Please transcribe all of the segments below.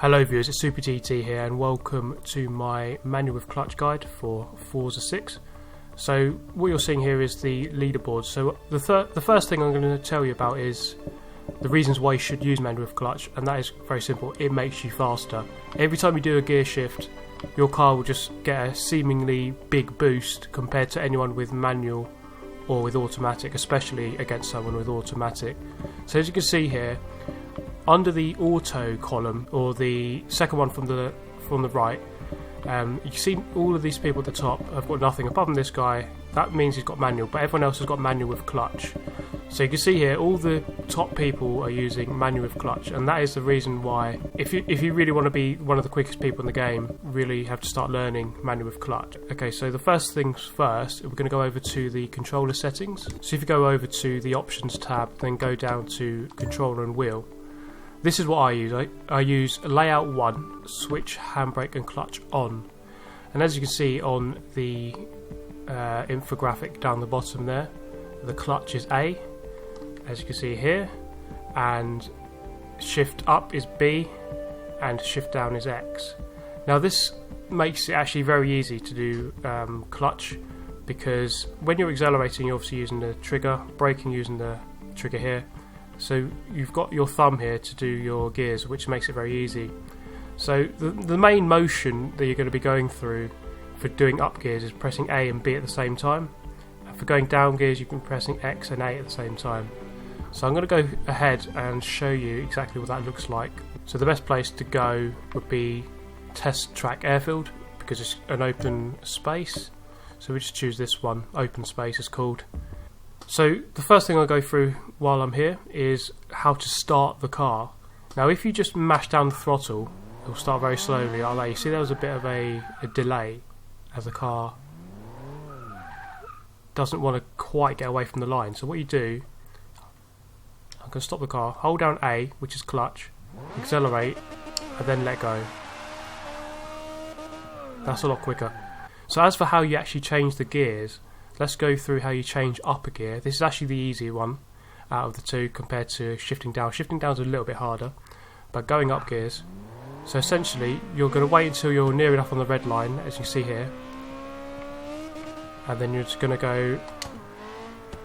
Hello viewers, it's Super GT here and welcome to my manual with clutch guide for Forza 6. So what you're seeing here is the leaderboard. So the first thing I'm going to tell you about is the reasons why you should use manual with clutch, and that is very simple. It makes you faster. Every time you do a gear shift, your car will just get a seemingly big boost compared to anyone with manual or with automatic, especially against someone with automatic. So as you can see here, under the auto column, or the second one from the right, you can see all of these people at the top have got nothing apart from this guy. That means he's got manual, but everyone else has got manual with clutch. So you can see here all the top people are using manual with clutch, and that is the reason why if you really want to be one of the quickest people in the game, really have to start learning manual with clutch. Okay, so the first things first, we're going to go over to the controller settings. So if you go over to the options tab, then go down to controller and wheel. This is what I use. I use layout 1, switch, handbrake and clutch on. And as you can see on the infographic down the bottom there, the clutch is A, as you can see here, and shift up is B, and shift down is X. Now this makes it actually very easy to do clutch, because when you're accelerating you're obviously using the trigger, braking using the trigger here. So you've got your thumb here to do your gears, which makes it very easy. So the main motion that you're going to be going through for doing up gears is pressing A and B at the same time. And for going down gears you can be pressing X and A at the same time. So I'm going to go ahead and show you exactly what that looks like. So the best place to go would be Test Track Airfield, because it's an open space. So we just choose this one, open space it's called. So the first thing I'll go through while I'm here is how to start the car. Now if you just mash down the throttle, it'll start very slowly like that. You see there was a bit of a delay as the car doesn't want to quite get away from the line. So what you do, I'm going to stop the car, hold down A, which is clutch, accelerate, and then let go. That's a lot quicker. So as for how you actually change the gears, let's go through how you change up a gear. This is actually the easy one out of the two compared to shifting down. Shifting down is a little bit harder, but going up gears. So essentially, you're going to wait until you're near enough on the red line, as you see here, and then you're just going to go.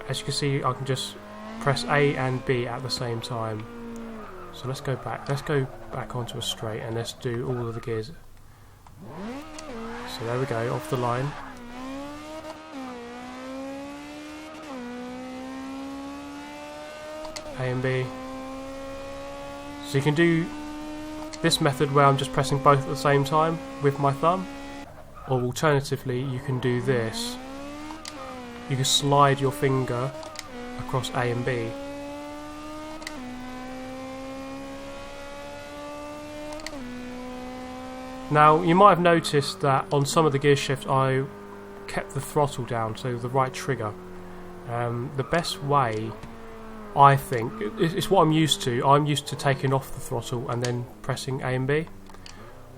As you can see, I can just press A and B at the same time. So let's go back. Let's go back onto a straight, and let's do all of the gears. So there we go, off the line. A and B. So you can do this method where I'm just pressing both at the same time with my thumb, or alternatively you can do this. You can slide your finger across A and B. Now you might have noticed that on some of the gear shifts I kept the throttle down, so the right trigger. The best way, I think, it's what I'm used to. I'm used to taking off the throttle and then pressing A and B,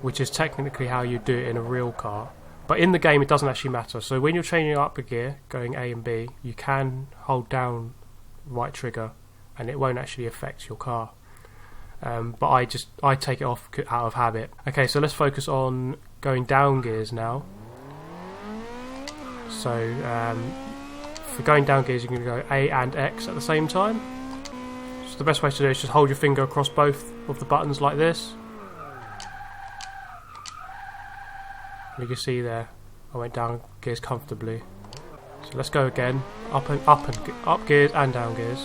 which is technically how you do it in a real car. But in the game it doesn't actually matter. So when you're changing up a gear, going A and B, you can hold down right trigger and it won't actually affect your car. But I take it off out of habit. Okay, so let's focus on going down gears now. So for going down gears, you can go A and X at the same time. So the best way to do it is just hold your finger across both of the buttons like this. You can see there, I went down gears comfortably. So let's go again, up gears and down gears.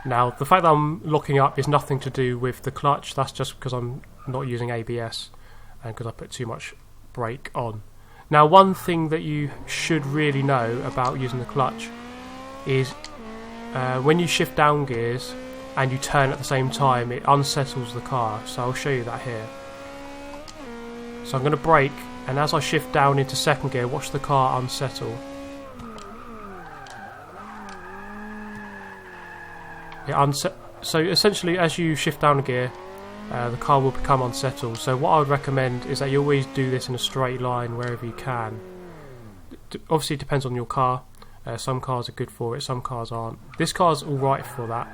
Now, the fact that I'm locking up is nothing to do with the clutch. That's just because I'm not using ABS and because I put too much brake on. Now, one thing that you should really know about using the clutch is when you shift down gears and you turn at the same time, it unsettles the car. So I'll show you that here. So I'm going to brake, and as I shift down into second gear, watch the car unsettle. So essentially, as you shift down a gear, the car will become unsettled. So what I would recommend is that you always do this in a straight line wherever you can. Obviously it depends on your car. Some cars are good for it, some cars aren't. This car's alright for that,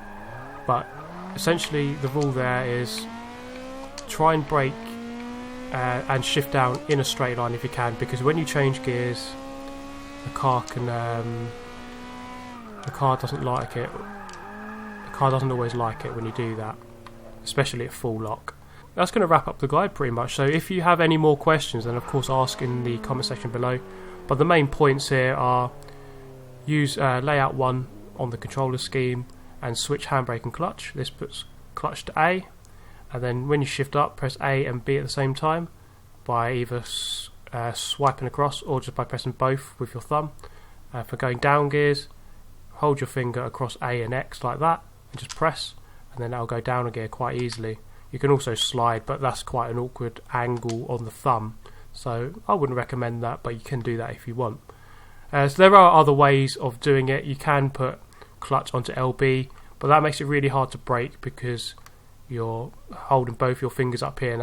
but essentially the rule there is try and brake and shift down in a straight line if you can, because when you change gears, the car doesn't like it. The car doesn't always like it when you do that, especially at full lock. That's going to wrap up the guide pretty much. So if you have any more questions, then of course ask in the comment section below. But the main points here are use layout 1 on the controller scheme and switch handbrake and clutch. This puts clutch to A, and then when you shift up, press A and B at the same time by either swiping across or just by pressing both with your thumb. For going down gears, hold your finger across A and X like that and just press, and then that'll go down a gear quite easily. You can also slide, but that's quite an awkward angle on the thumb, so I wouldn't recommend that, but you can do that if you want. So there are other ways of doing it. You can put clutch onto LB, but that makes it really hard to brake because you're holding both your fingers up here, and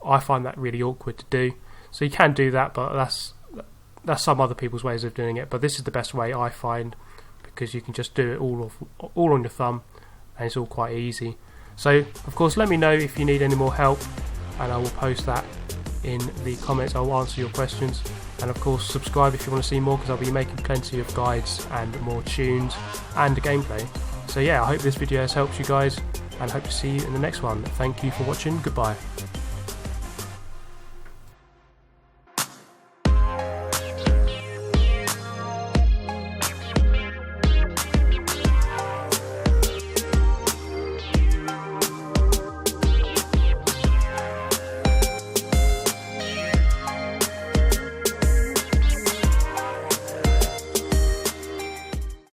I find that really awkward to do. So you can do that, but that's some other people's ways of doing it. But this is the best way I find, because you can just do it all on your thumb, and it's all quite easy. So of course let me know if you need any more help, and I will post that in the comments. I'll answer your questions, and of course subscribe if you want to see more, because I'll be making plenty of guides and more tunes and gameplay. So yeah, I hope this video has helped you guys, and hope to see you in the next one. Thank you for watching. Goodbye.